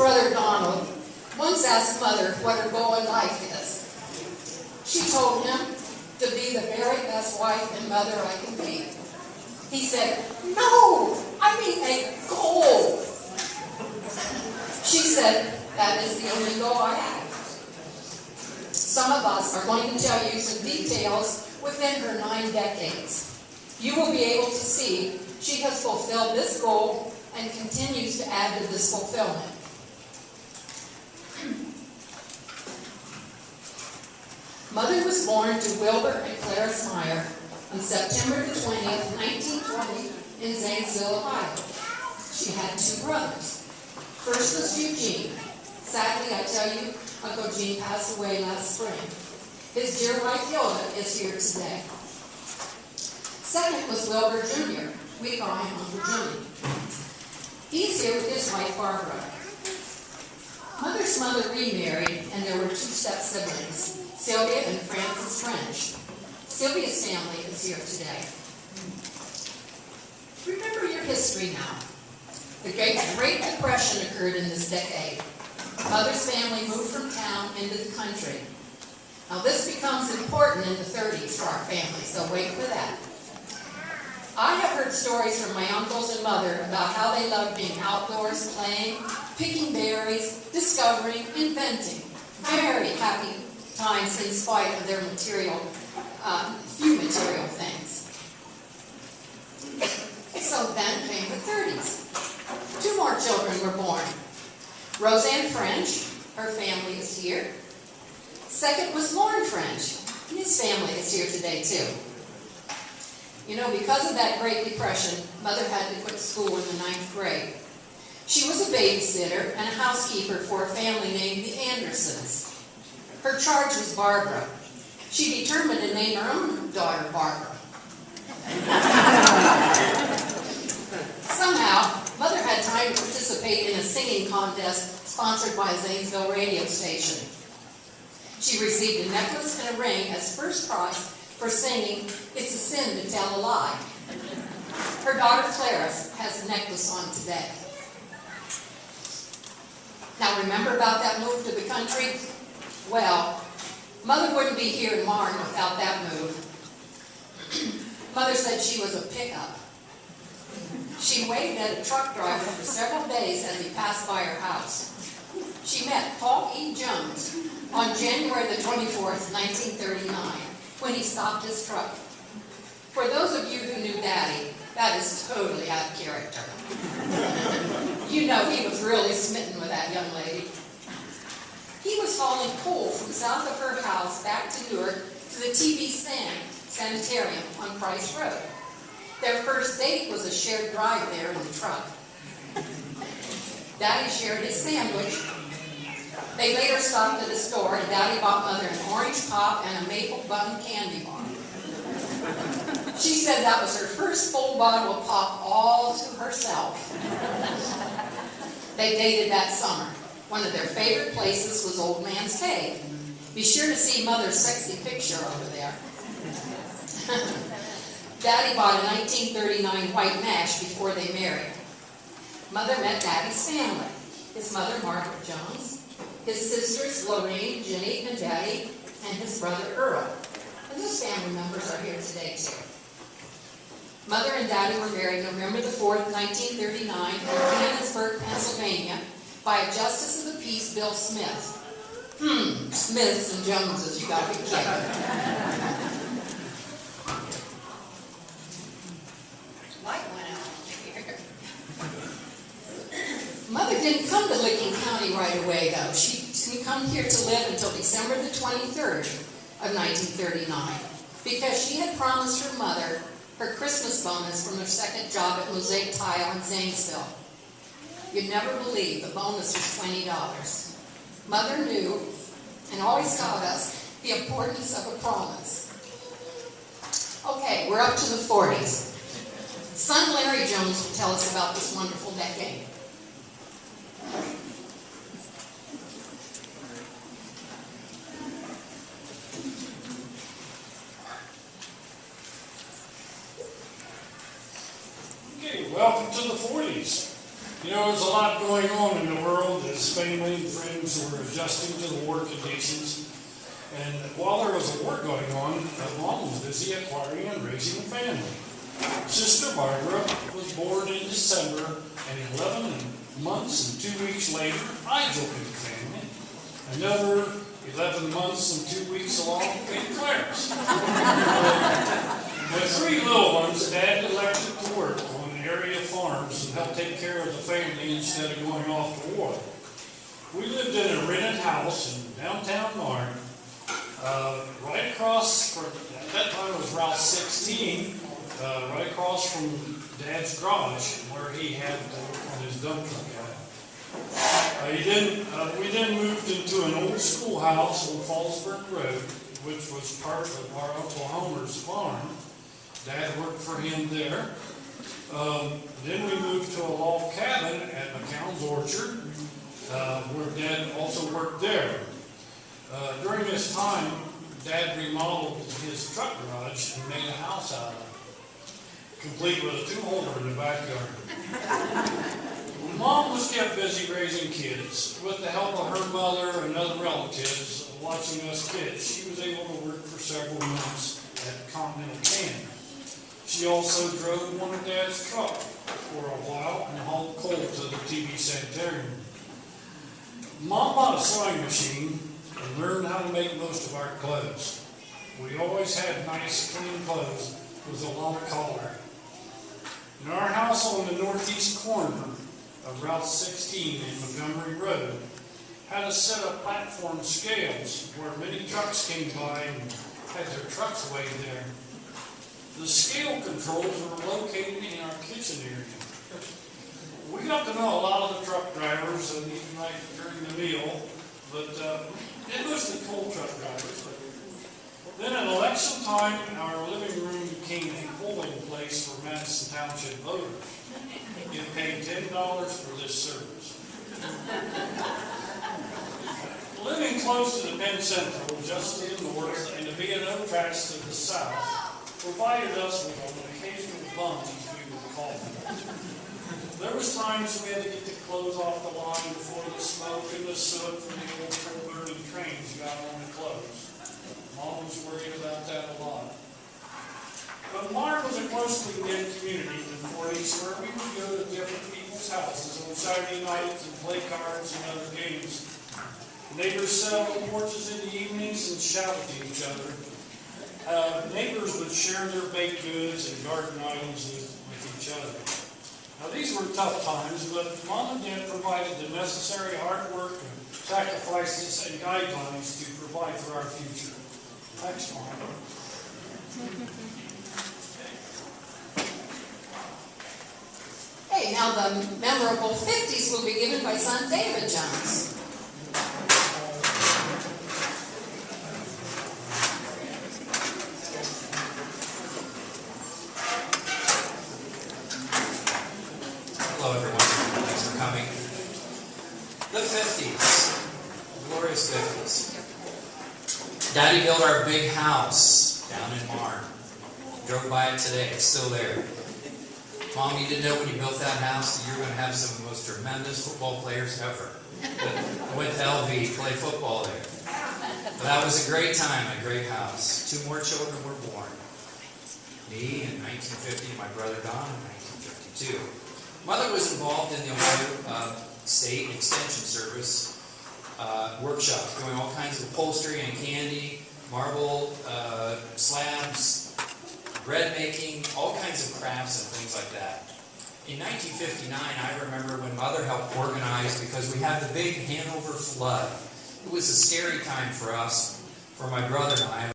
brother Donald once asked Mother what her goal in life is. She told him to be the very best wife and mother I can be. He said, "No, I mean a goal." She said, "That is the only goal I have." Some of us are going to tell you some details within her 9 decades. You will be able to see she has fulfilled this goal and continues to add to this fulfillment. Mother was born to Wilbur and Clara Meyer on September the 20th, 1920 in Zanesville, Ohio. She had 2 brothers. First was Eugene. Sadly, I tell you, Uncle Gene passed away last spring. His dear wife Hilda is here today. Second was Wilbur Jr. We call him Uncle Jimmy. He's here with his wife Barbara. Mother's mother remarried, and there were 2 step-siblings, Sylvia and Francis French. Sylvia's family is here today. Remember your history now. The Great Depression occurred in this decade. Mother's family moved from town into the country. Now this becomes important in the 30s for our family, so wait for that. I have heard stories from my uncles and mother about how they loved being outdoors, playing, picking berries, discovering, inventing. Very happy times in spite of their few material things. So then came the 30s. 2 more children were born. Roseanne French, her family is here. Second was Lauren French, and his family is here today too. You know, because of that Great Depression, Mother had to quit school in the 9th grade. She was a babysitter and a housekeeper for a family named the Andersons. Her charge was Barbara. She determined to name her own daughter Barbara. Somehow, Mother had time to participate in a singing contest sponsored by a Zanesville radio station. She received a necklace and a ring as first prize for singing "It's a Sin to Tell a Lie." Her daughter Clara has the necklace on today. Now remember about that move to the country? Well, Mother wouldn't be here in Marne without that move. Mother said she was a pickup. She waited at a truck driver for several days as he passed by her house. She met Paul E. Jones on January the 24th, 1939, when he stopped his truck. For those of you who knew Daddy, that is totally out of character. You know he was really smitten with that young lady. He was hauling coal from south of her house back to Newark to the TB Sanitarium on Price Road. Their first date was a shared drive there in the truck. Daddy shared his sandwich. They later stopped at a store, and Daddy bought Mother an orange pop and a maple bun candy bar. She said that was her first full bottle of pop all to herself. They dated that summer. One of their favorite places was Old Man's Cave. Be sure to see Mother's sexy picture over there. Daddy bought a 1939 white Nash before they married. Mother met Daddy's family. His mother, Margaret Jones, his sisters, Lorraine, Jenny, and Daddy, and his brother, Earl. And those family members are here today, too. Mother and Daddy were married November the 4th, 1939, in Canonsburg, Pennsylvania, by a Justice of the Peace, Bill Smith. Smiths and Joneses, you gotta be kidding. Light went out here. Mother didn't come to Licking County right away, though. She didn't come here to live until December the 23rd of 1939, because she had promised her mother her Christmas bonus from her second job at Mosaic Tile in Zanesville. You'd never believe the bonus was $20. Mother knew and always taught us the importance of a promise. Okay, we're up to the 40s. Son Larry Jones will tell us about this wonderful decade. Okay, welcome to the 40s. You know, there's a lot going on in the world as family and friends were adjusting to the war conditions. And while there was a war going on, Mom was busy acquiring and raising a family. Sister Barbara was born in December, and 11 months and 2 weeks later, I joined the family. Another 11 months and 2 weeks along came Clarence. With 3 little ones, Dad elected to work on area farms and help take care of the family instead of going off to war. We lived in a rented house in downtown Marne, right across from, at that time it was Route 16, right across from Dad's garage where he had on his dump truck at. We then moved into an old schoolhouse on Fallsburg Road, which was part of our Uncle Homer's farm. Dad worked for him there. Then we moved to a log cabin at McCown's Orchard, where Dad also worked there. During this time, Dad remodeled his truck garage and made a house out of it, complete with a 2-holer in the backyard. Mom was kept busy raising kids. With the help of her mother and other relatives watching us kids, she was able to work for several months at Continental Can. She also drove one of Dad's trucks for a while and hauled coal to the TV Sanitarium. Mom bought a sewing machine and learned how to make most of our clothes. We always had nice, clean clothes with a long collar. In our house on the northeast corner of Route 16 in Montgomery Road had a set of platform scales where many trucks came by and had their trucks weighed there. The scale controls were located in our kitchen area. We got to know a lot of the truck drivers, and even like during the meal, but they mostly coal truck drivers. Then at election time, our living room became a polling place for Madison Township voters. You paid $10 for this service. Living close to the Penn Central, just to the north, and the B&O tracks to the south, provided us with an occasional bum, as we would call them. There was times we had to get the clothes off the line before the smoke and the soot from the old coal-burning trains got on the clothes. Mom was worried about that a lot. But Marne was a closely knit community in the 40s where we would go to different people's houses on Saturday nights and play cards and other games. Neighbors sat on the porches in the evenings and shouted to each other. Neighbors would share their baked goods and garden items with each other. Now these were tough times, but Mom and Dad provided the necessary hard work and sacrifices and guidelines to provide for our future. Thanks, Mom. Hey, now the memorable 50s will be given by son David Jones. Hello, everyone. Thanks for coming. The 50s. Glorious 50s. Daddy built our big house down in Marne. Drove by it today. It's still there. Mom, you didn't know when you built that house that you were going to have some of the most tremendous football players ever. I went to LV, play football there. But that was a great time, a great house. 2 more children were born. Me in 1950, my brother Don in 1952. Mother was involved in the Ohio State Extension Service workshop, doing all kinds of upholstery and candy, marble slabs, bread making, all kinds of crafts and things like that. In 1959, I remember when Mother helped organize because we had the big Hanover flood. It was a scary time for us, for my brother and I.